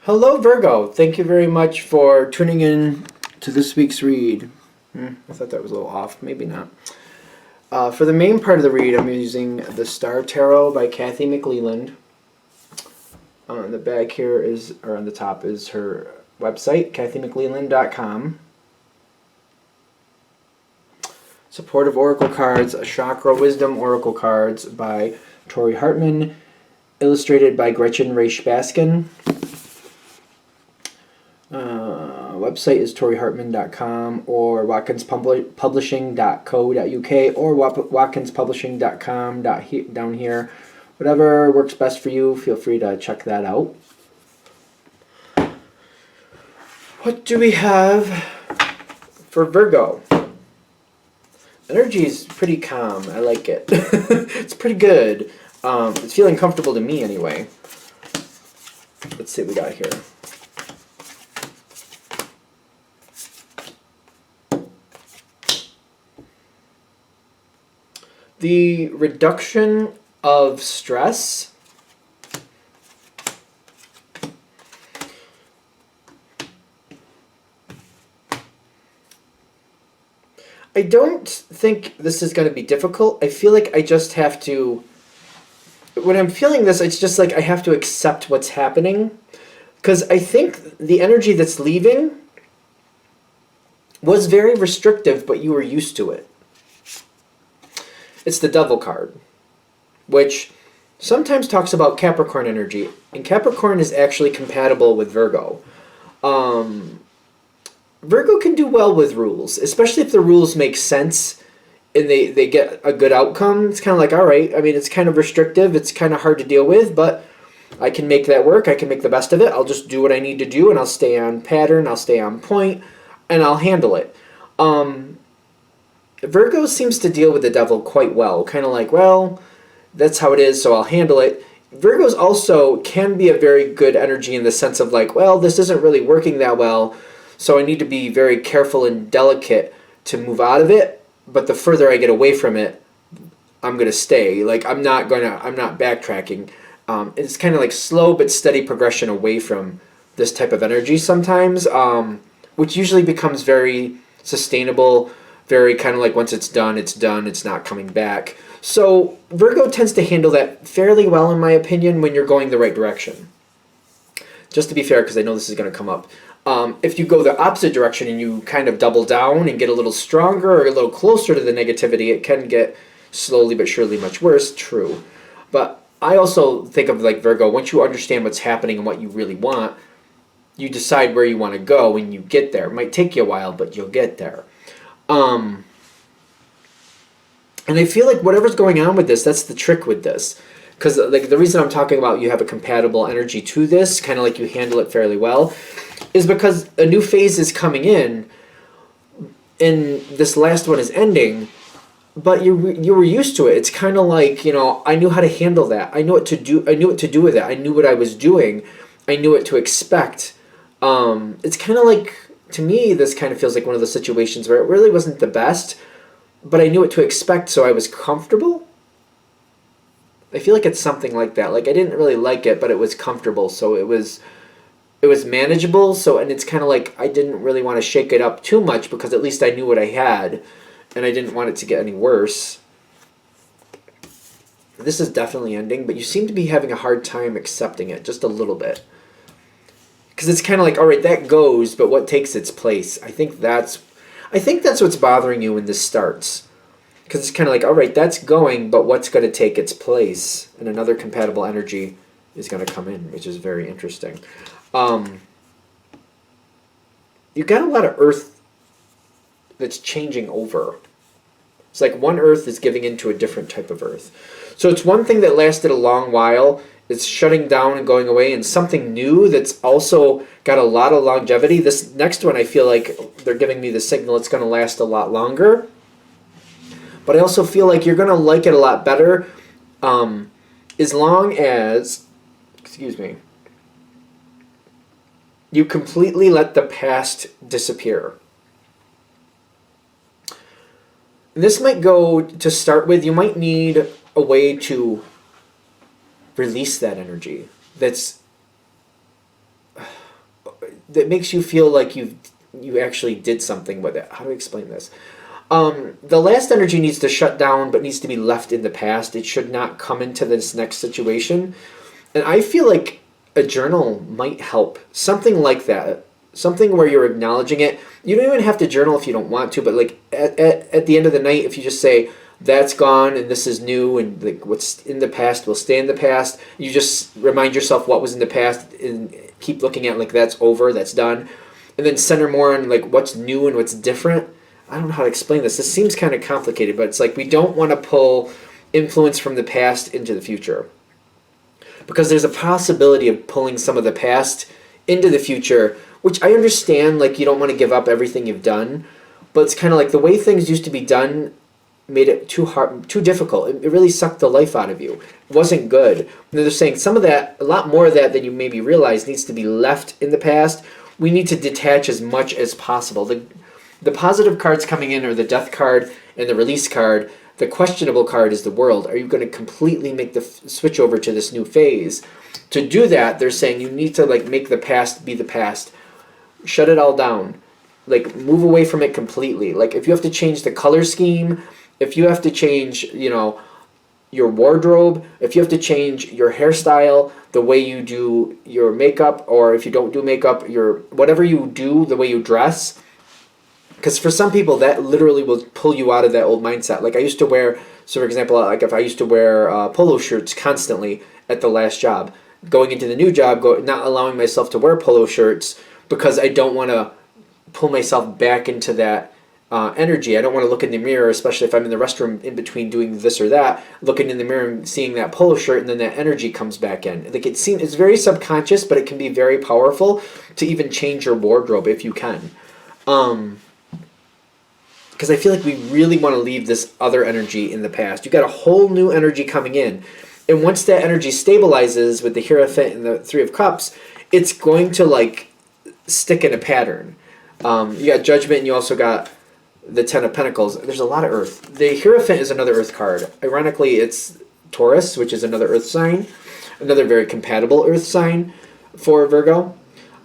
Hello, Virgo. Thank you very much for tuning in to this week's read. I thought that was a little off. Maybe not. For the main part of the read, I'm using the Star Tarot by Kathy McLeland. On the back here is, or on the top is her website, kathymcleland.com. Supportive Oracle Cards, Chakra Wisdom Oracle Cards by Tori Hartman, illustrated by Gretchen Raish Baskin. Website is torihartman.com or watkinspublishing.co.uk or watkinspublishing.com down here. Whatever works best for you, feel free to check that out. What do we have for Virgo? Energy is pretty calm. I like it. It's pretty good. It's feeling comfortable to me anyway. Let's see what we got here. The reduction of stress. I don't think this is going to be difficult. I feel like I just have to, when I'm feeling this, it's just like I have to accept what's happening. Because I think the energy that's leaving was very restrictive, but you were used to it. It's the Devil card, which sometimes talks about Capricorn energy. And Capricorn is actually compatible with Virgo. Virgo can do well with rules, especially if the rules make sense and they get a good outcome. It's kind of like, all right, I mean, it's kind of restrictive. It's kind of hard to deal with, but I can make that work. I can make the best of it. I'll just do what I need to do, and I'll stay on pattern. I'll stay on point, and I'll handle it. Virgo seems to deal with the devil quite well. Kind of like, well, that's how it is, so I'll handle it. Virgos also can be a very good energy in the sense of like, well, this isn't really working that well, so I need to be very careful and delicate to move out of it. But the further I get away from it, I'm going to stay. Like, I'm not backtracking. It's kind of like slow but steady progression away from this type of energy sometimes, which usually becomes very sustainable, very kind of like once it's done, it's not coming back. So Virgo tends to handle that fairly well, in my opinion, when you're going the right direction. Just to be fair, because I know this is going to come up. If you go the opposite direction and you kind of double down and get a little stronger or a little closer to the negativity, it can get slowly but surely much worse. True. But I also think of like Virgo, once you understand what's happening and what you really want, you decide where you want to go and you get there. It might take you a while, but you'll get there. And I feel like whatever's going on with this, that's the trick with this. Because like the reason I'm talking about you have a compatible energy to this, kind of like you handle it fairly well, is because a new phase is coming in, and this last one is ending, but you were used to it. It's kind of like, you know, I knew how to handle that. I knew what to do. I knew what to do with it. I knew what I was doing. I knew what to expect. It's kind of like, to me, this kind of feels like one of those situations where it really wasn't the best, but I knew what to expect, so I was comfortable. I feel like it's something like that. Like, I didn't really like it, but it was comfortable, so it was manageable. So, and it's kind of like I didn't really want to shake it up too much because at least I knew what I had, and I didn't want it to get any worse. This is definitely ending, but you seem to be having a hard time accepting it, just a little bit. Because it's kind of like, all right, that goes, but what takes its place? I think that's what's bothering you when this starts. Because it's kind of like, all right, that's going, but what's going to take its place? And another compatible energy is going to come in, which is very interesting. You got a lot of earth that's changing over. It's like one earth is giving into a different type of earth. So it's one thing that lasted a long while. It's shutting down and going away, and something new that's also got a lot of longevity. This next one, I feel like they're giving me the signal it's going to last a lot longer. But I also feel like you're going to like it a lot better as long as, you completely let the past disappear. This might go, to start with, you might need a way to release that energy. That's, that makes you feel like you actually did something with it. How do I explain this? The last energy needs to shut down, but needs to be left in the past. It should not come into this next situation. And I feel like a journal might help. Something like that. Something where you're acknowledging it. You don't even have to journal if you don't want to, but like at the end of the night, if you just say, that's gone and this is new, and like what's in the past will stay in the past. You just remind yourself what was in the past and keep looking at like that's over, that's done. And then center more on like what's new and what's different. I don't know how to explain this. This seems kind of complicated, but it's like we don't want to pull influence from the past into the future. Because there's a possibility of pulling some of the past into the future, which I understand, like you don't want to give up everything you've done, but it's kind of like the way things used to be done made it too hard, too difficult. It really sucked the life out of you. It wasn't good. And they're saying some of that, a lot more of that than you maybe realize needs to be left in the past. We need to detach as much as possible. The positive cards coming in are the death card and the release card. The questionable card is the world. Are you going to completely make the switch over to this new phase? To do that, they're saying you need to like make the past be the past. Shut it all down. Like move away from it completely. Like if you have to change the color scheme, if you have to change, your wardrobe, if you have to change your hairstyle, the way you do your makeup, or if you don't do makeup, whatever you do, the way you dress. Because for some people, that literally will pull you out of that old mindset. Like I used to wear, so for example, like if I used to wear polo shirts constantly at the last job, going into the new job, not allowing myself to wear polo shirts because I don't want to pull myself back into that energy. I don't want to look in the mirror, especially if I'm in the restroom in between doing this or that, looking in the mirror and seeing that polo shirt, and then that energy comes back in. Like it's very subconscious, but it can be very powerful to even change your wardrobe if you can. Because I feel like we really want to leave this other energy in the past. You got a whole new energy coming in. And once that energy stabilizes with the Hierophant and the Three of Cups, it's going to like stick in a pattern. You got Judgment and you also got the Ten of Pentacles. There's a lot of Earth. The Hierophant is another Earth card. Ironically, it's Taurus, which is another Earth sign. Another very compatible Earth sign for Virgo.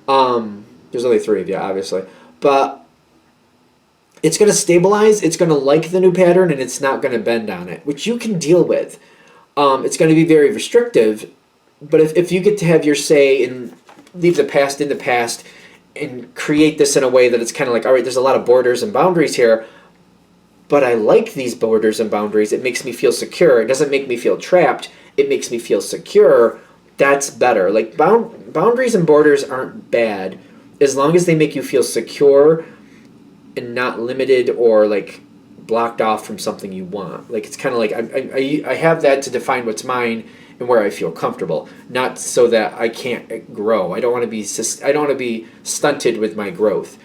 There's only three of you, obviously. But it's going to stabilize, it's going to like the new pattern, and it's not going to bend on it, which you can deal with. It's going to be very restrictive, but if you get to have your say and leave the past in the past and create this in a way that it's kind of like, all right, there's a lot of borders and boundaries here, but I like these borders and boundaries. It makes me feel secure. It doesn't make me feel trapped. It makes me feel secure. That's better. Like boundaries and borders aren't bad as long as they make you feel secure and not limited or like blocked off from something you want. Like it's kind of like I have that to define what's mine and where I feel comfortable, not so that I can't grow. I don't want to be stunted with my growth.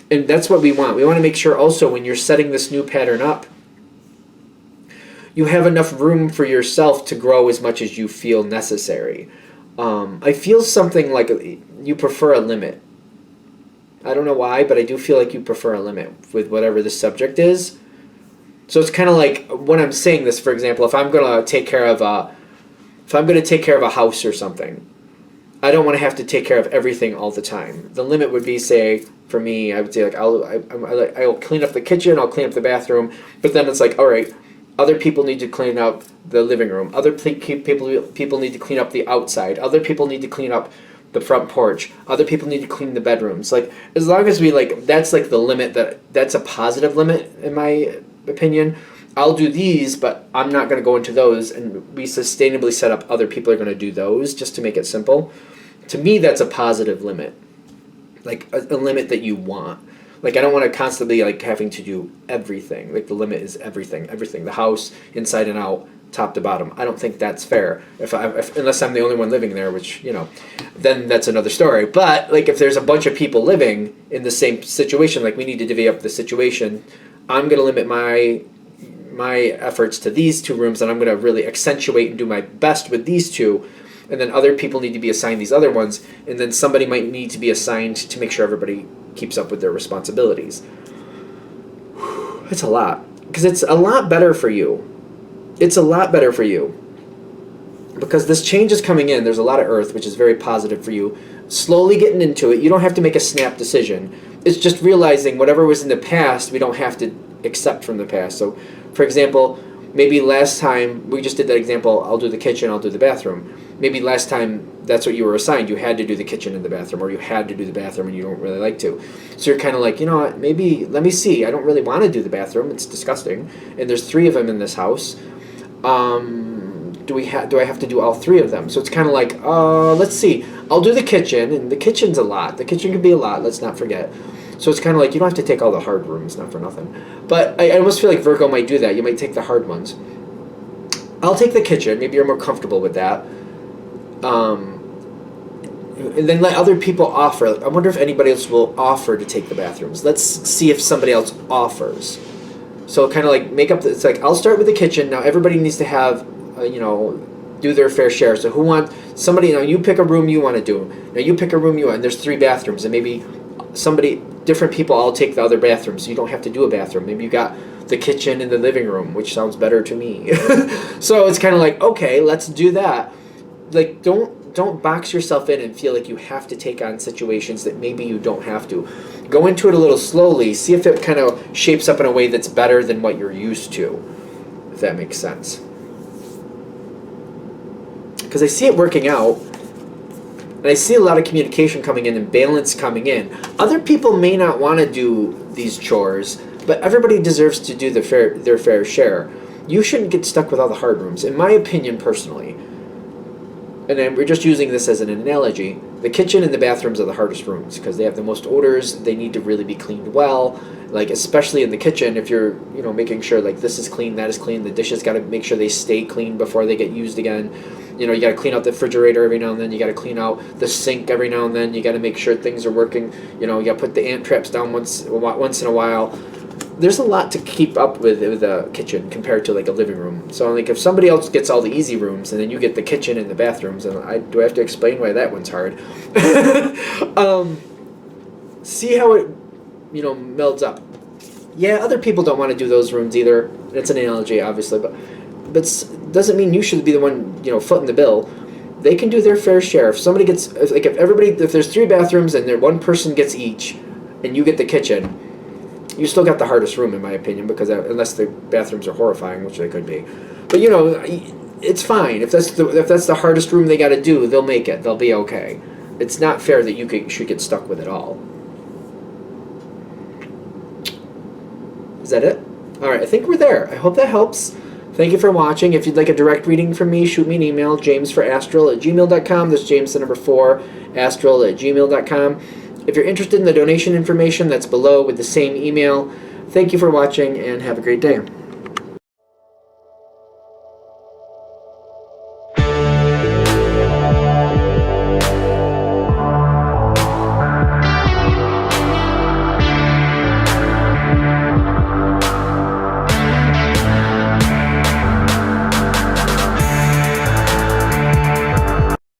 And that's what we want. We want to make sure also when you're setting this new pattern up, you have enough room for yourself to grow as much as you feel necessary. I feel something like you prefer a limit. I don't know why, but I do feel like you prefer a limit with whatever the subject is. So it's kind of like when I'm saying this, for example, if I'm going to take care of a house or something, I don't want to have to take care of everything all the time. The limit would be, say, for me, I would say like I'll clean up the kitchen, I'll clean up the bathroom, but then it's like, all right, other people need to clean up the living room. Other people need to clean up the outside. Other people need to clean up the front porch. Other people need to clean the bedrooms. Like as long as we that's like the limit that's a positive limit in my opinion. I'll do these, but I'm not going to go into those, and we sustainably set up other people are going to do those just to make it simple. To me, that's a positive limit, like a limit that you want. Like I don't want to constantly like having to do everything. Like the limit is everything, the house inside and out, top to bottom. I don't think that's fair. Unless I'm the only one living there, which then that's another story. But like if there's a bunch of people living in the same situation, like we need to divvy up the situation. I'm going to limit my efforts to these two rooms, and I'm going to really accentuate and do my best with these two, and then other people need to be assigned these other ones, and then somebody might need to be assigned to make sure everybody keeps up with their responsibilities. It's a lot, because it's a lot better for you. It's a lot better for you, because this change is coming in. There's a lot of earth, which is very positive for you. slowly getting into it. You don't have to make a snap decision. It's just realizing whatever was in the past, we don't have to accept from the past. So, for example, maybe last time, we just did that example, I'll do the kitchen, I'll do the bathroom. Maybe last time that's what you were assigned. You had to do the kitchen and the bathroom, or you had to do the bathroom and you don't really like to. So you're kind of like, you know what, maybe, let me see. I don't really want to do the bathroom. It's disgusting. And there's 3 of them in this house. Do I have to do all 3 of them? So it's kind of like, let's see. I'll do the kitchen, and the kitchen's a lot. The kitchen can be a lot, let's not forget. So it's kind of like, you don't have to take all the hard rooms, not for nothing. But I almost feel like Virgo might do that. You might take the hard ones. I'll take the kitchen. Maybe you're more comfortable with that. And then let other people offer. I wonder if anybody else will offer to take the bathrooms. Let's see if somebody else offers. So kind of like make up, it's like, I'll start with the kitchen. Now everybody needs to have, do their fair share. So somebody, you pick a room you want to do. Now you pick a room you want, and there's 3 bathrooms, and maybe different people all take the other bathrooms, so you don't have to do a bathroom. Maybe you got the kitchen and the living room, which sounds better to me. So it's kind of like, okay, let's do that. Like, don't box yourself in and feel like you have to take on situations that maybe you don't have to. Go into it a little slowly, see if it kind of shapes up in a way that's better than what you're used to, if that makes sense. Because I see it working out, and I see a lot of communication coming in and balance coming in. Other people may not want to do these chores, but everybody deserves to do their fair share. You shouldn't get stuck with all the hard rooms, in my opinion, personally. And then we're just using this as an analogy. The kitchen and the bathrooms are the hardest rooms because they have the most odors. They need to really be cleaned well. Like, especially in the kitchen, if you're, making sure, like, this is clean, that is clean. The dishes got to make sure they stay clean before they get used again. You got to clean out the refrigerator every now and then. You got to clean out the sink every now and then. You got to make sure things are working. You got to put the ant traps down once in a while. There's a lot to keep up with the kitchen compared to, like, a living room. So, like, if somebody else gets all the easy rooms and then you get the kitchen and the bathrooms, and do I have to explain why that one's hard? See how it, melds up. Yeah, other people don't want to do those rooms either. It's an analogy, obviously, but doesn't mean you should be the one, footing the bill. They can do their fair share. If somebody gets, if there's 3 bathrooms and one person gets each, and you get the kitchen, you still got the hardest room, in my opinion, because unless the bathrooms are horrifying, which they could be. But it's fine. If that's the hardest room they got to do, they'll make it. They'll be okay. It's not fair that you should get stuck with it all. Is that it? All right, I think we're there. I hope that helps. Thank you for watching. If you'd like a direct reading from me, shoot me an email, jamesforastral@gmail.com. That's James, the number 4, astral@gmail.com. If you're interested in the donation information, that's below with the same email. Thank you for watching, and have a great day.